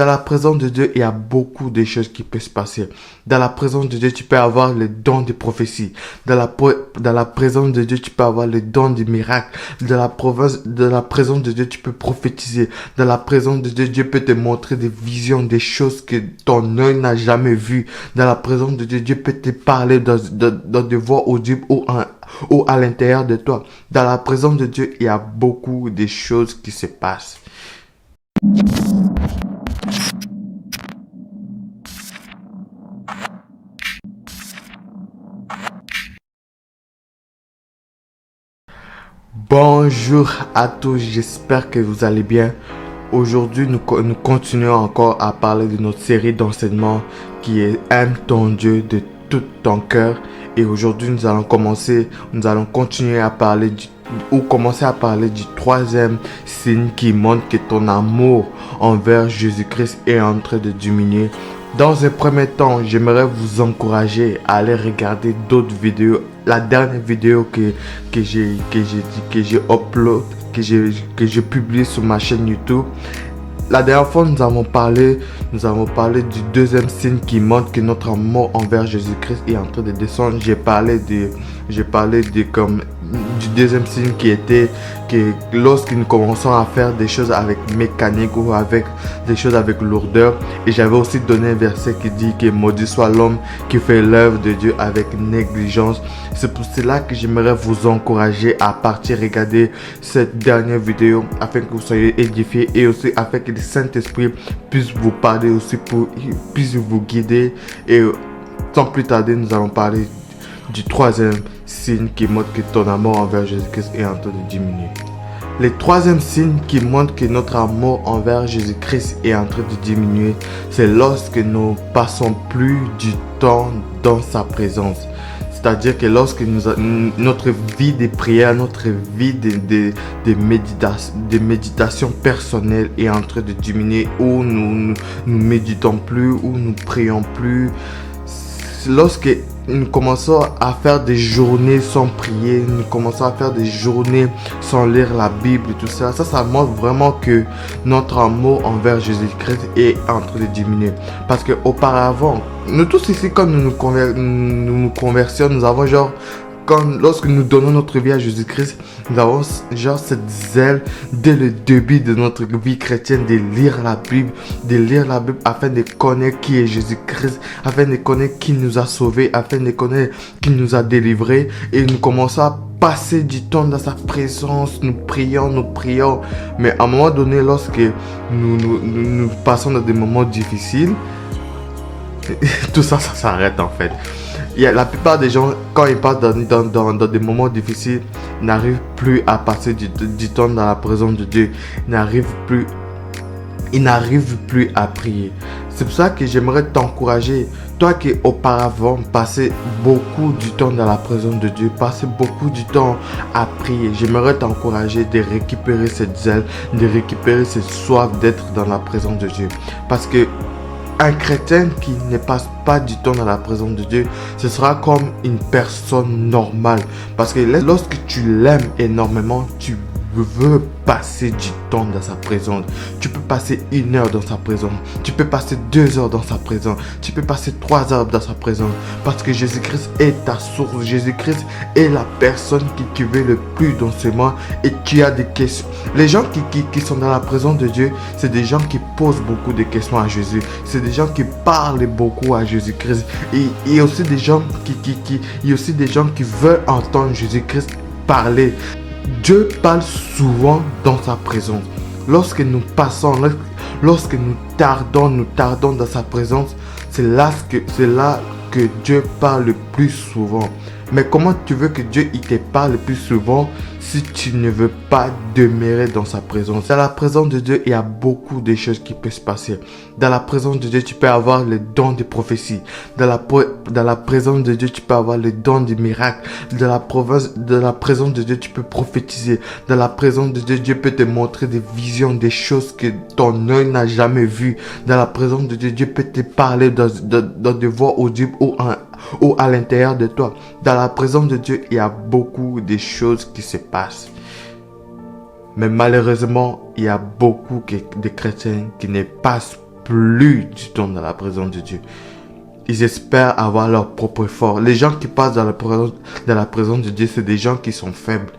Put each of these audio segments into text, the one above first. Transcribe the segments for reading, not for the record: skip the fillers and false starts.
Dans la présence de Dieu, il y a beaucoup de choses qui peuvent se passer. Dans la présence de Dieu, tu peux avoir le don de prophétie. Dans la présence de Dieu, tu peux avoir le don de miracle. Dans la présence de Dieu, tu peux prophétiser. Dans la présence de Dieu, Dieu peut te montrer des visions, des choses que ton œil n'a jamais vues. Dans la présence de Dieu, Dieu peut te parler dans des voix audibles ou à l'intérieur de toi. Dans la présence de Dieu, il y a beaucoup de choses qui se passent. Bonjour à tous, j'espère que vous allez bien. Aujourd'hui, nous continuons encore à parler de notre série d'enseignements qui est Aime ton Dieu de tout ton cœur. Et aujourd'hui, nous allons continuer à parler commencer à parler du troisième signe qui montre que ton amour envers Jésus-Christ est en train de diminuer. Dans un premier temps, j'aimerais vous encourager à aller regarder d'autres vidéos. La dernière vidéo que j'ai publiée sur ma chaîne YouTube. La dernière fois, nous avons parlé du deuxième signe qui montre que notre amour envers Jésus-Christ est en train de descendre. J'ai parlé du deuxième signe qui était que lorsque nous commençons à faire des choses avec mécanique ou avec des choses avec lourdeur. Et j'avais aussi donné un verset qui dit que maudit soit l'homme qui fait l'œuvre de Dieu avec négligence. C'est pour cela que j'aimerais vous encourager à partir regarder cette dernière vidéo afin que vous soyez édifiés et aussi afin que le Saint-Esprit puisse vous parler aussi, puisse vous guider. Et sans plus tarder, nous allons parler du troisième signe qui montre que ton amour envers Jésus-Christ est en train de diminuer. Le troisième signe qui montre que notre amour envers Jésus-Christ est en train de diminuer, c'est lorsque nous passons plus du temps dans sa présence. C'est-à-dire que lorsque notre vie de prière, notre vie de méditation personnelle est en train de diminuer, où nous méditons plus, où nous prions plus. Lorsque nous commençons à faire des journées sans prier, nous commençons à faire des journées sans lire la Bible et tout ça, ça montre vraiment que notre amour envers Jésus-Christ est en train de diminuer. Parce que auparavant, nous tous ici, quand nous nous conversions, nous avons lorsque nous donnons notre vie à Jésus-Christ, nous avons cette zèle dès le début de notre vie chrétienne de lire la Bible afin de connaître qui est Jésus-Christ, afin de connaître qui nous a sauvés, afin de connaître qui nous a délivrés. Et nous commençons à passer du temps dans sa présence, nous prions. Mais à un moment donné, lorsque nous passons dans des moments difficiles, tout ça s'arrête en fait. La plupart des gens, quand ils passent dans des moments difficiles, n'arrivent plus à passer du temps dans la présence de Dieu. Ils n'arrivent plus à prier. C'est pour ça que j'aimerais t'encourager, toi qui auparavant passais beaucoup du temps dans la présence de Dieu, passais beaucoup du temps à prier. J'aimerais t'encourager de récupérer cette zèle, de récupérer cette soif d'être dans la présence de Dieu. Parce que un chrétien qui ne passe pas du temps dans la présence de Dieu, ce sera comme une personne normale. Parce que lorsque tu l'aimes énormément, tu veux passer du temps dans sa présence. Tu peux passer 1 heure dans sa présence. Tu peux passer 2 heures dans sa présence. Tu peux passer 3 heures dans sa présence. Parce que Jésus-Christ est ta source. Jésus-Christ est la personne qui veut le plus dans ce monde. Et tu as des questions. Les gens qui sont dans la présence de Dieu, c'est des gens qui posent beaucoup de questions à Jésus. C'est des gens qui parlent beaucoup à Jésus-Christ. Et il y a aussi des gens qui veulent entendre Jésus-Christ parler. Dieu parle souvent dans sa présence. Lorsque nous tardons dans sa présence, c'est là que Dieu parle le plus souvent. Mais comment tu veux que Dieu te parle le plus souvent si tu ne veux pas demeurer dans sa présence? Dans la présence de Dieu, il y a beaucoup de choses qui peuvent se passer. Dans la présence de Dieu, tu peux avoir le don de prophétie. Dans la présence de Dieu, tu peux avoir le don de miracle. Dans la présence de Dieu, tu peux prophétiser. Dans la présence de Dieu, Dieu peut te montrer des visions, des choses que ton œil n'a jamais vues. Dans la présence de Dieu, Dieu peut te parler dans des voix audibles ou à l'intérieur de toi. Dans la présence de Dieu, il y a beaucoup de choses qui se passent. Mais malheureusement, il y a beaucoup de chrétiens qui ne passent plus du temps dans la présence de Dieu. Ils espèrent avoir leur propre effort. Les gens qui passent dans la présence de Dieu, c'est des gens qui sont faibles.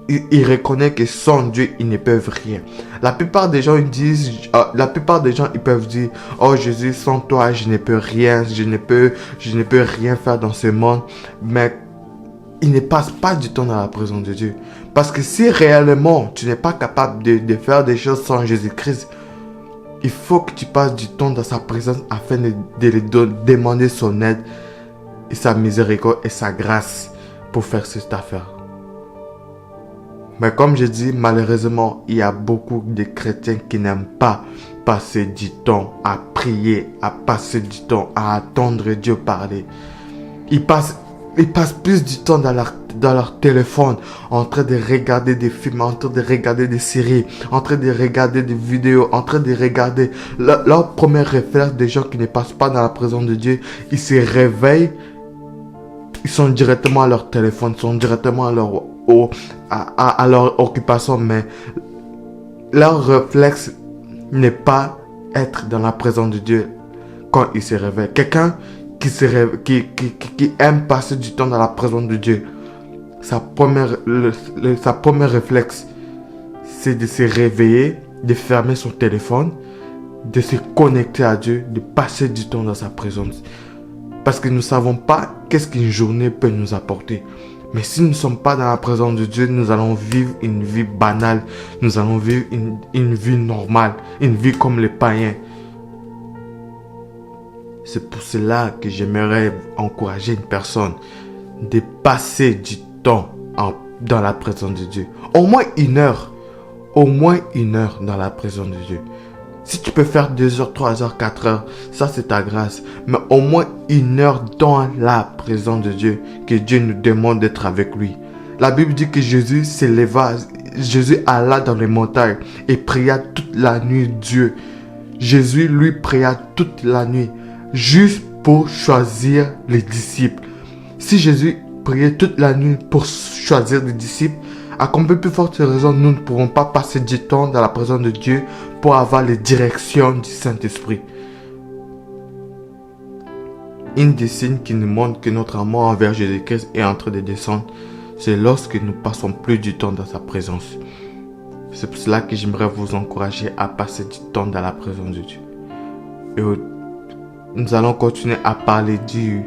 Ils reconnaissent que sans Dieu, ils ne peuvent rien. La plupart des gens, ils peuvent dire, oh Jésus, sans toi, je ne peux rien, je ne peux rien faire dans ce monde. Mais ils ne passent pas du temps dans la présence de Dieu. Parce que si réellement, tu n'es pas capable de faire des choses sans Jésus-Christ, il faut que tu passes du temps dans sa présence afin de lui demander son aide et sa miséricorde et sa grâce pour faire cette affaire. Mais comme je dis, malheureusement, il y a beaucoup de chrétiens qui n'aiment pas passer du temps à prier, à passer du temps à attendre Dieu parler. Ils passent plus du temps dans leur téléphone, en train de regarder des films, en train de regarder des séries, en train de regarder des vidéos, en train de regarder. Leur premier réflexe des gens qui ne passent pas dans la présence de Dieu, ils se réveillent, ils sont directement à leur téléphone, ils sont directement à leur occupation, mais leur réflexe n'est pas être dans la présence de Dieu quand ils se réveillent. Quelqu'un qui aime passer du temps dans la présence de Dieu, sa première réflexe, c'est de se réveiller, de fermer son téléphone, de se connecter à Dieu, de passer du temps dans sa présence. Parce que nous ne savons pas qu'est-ce qu'une journée peut nous apporter. Mais si nous ne sommes pas dans la présence de Dieu, nous allons vivre une vie banale. Nous allons vivre une vie normale, une vie comme les païens. C'est pour cela que j'aimerais encourager une personne de passer du temps dans la présence de Dieu. Au moins 1 heure. Au moins 1 heure dans la présence de Dieu. Si tu peux faire 2 heures, 3 heures, 4 heures, ça c'est ta grâce. Mais au moins 1 heure dans la présence de Dieu, que Dieu nous demande d'être avec lui. La Bible dit que Jésus s'éleva, Jésus alla dans les montagnes et pria toute la nuit Dieu. Jésus lui pria toute la nuit, juste pour choisir les disciples. Si Jésus priait toute la nuit pour choisir les disciples, à combien plus forte raison nous ne pourrons pas passer du temps dans la présence de Dieu pour avoir les directions du Saint-Esprit. Une des signes qui nous montre que notre amour envers Jésus-Christ est en train de descendre, c'est lorsque nous passons plus du temps dans sa présence. C'est pour cela que j'aimerais vous encourager à passer du temps dans la présence de Dieu. Et nous allons continuer à parler du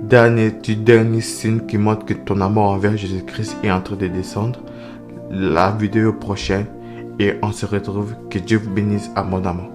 dernier signe qui montre que ton amour envers Jésus-Christ est en train de descendre. La vidéo prochaine. Et on se retrouve. Que Dieu vous bénisse abondamment.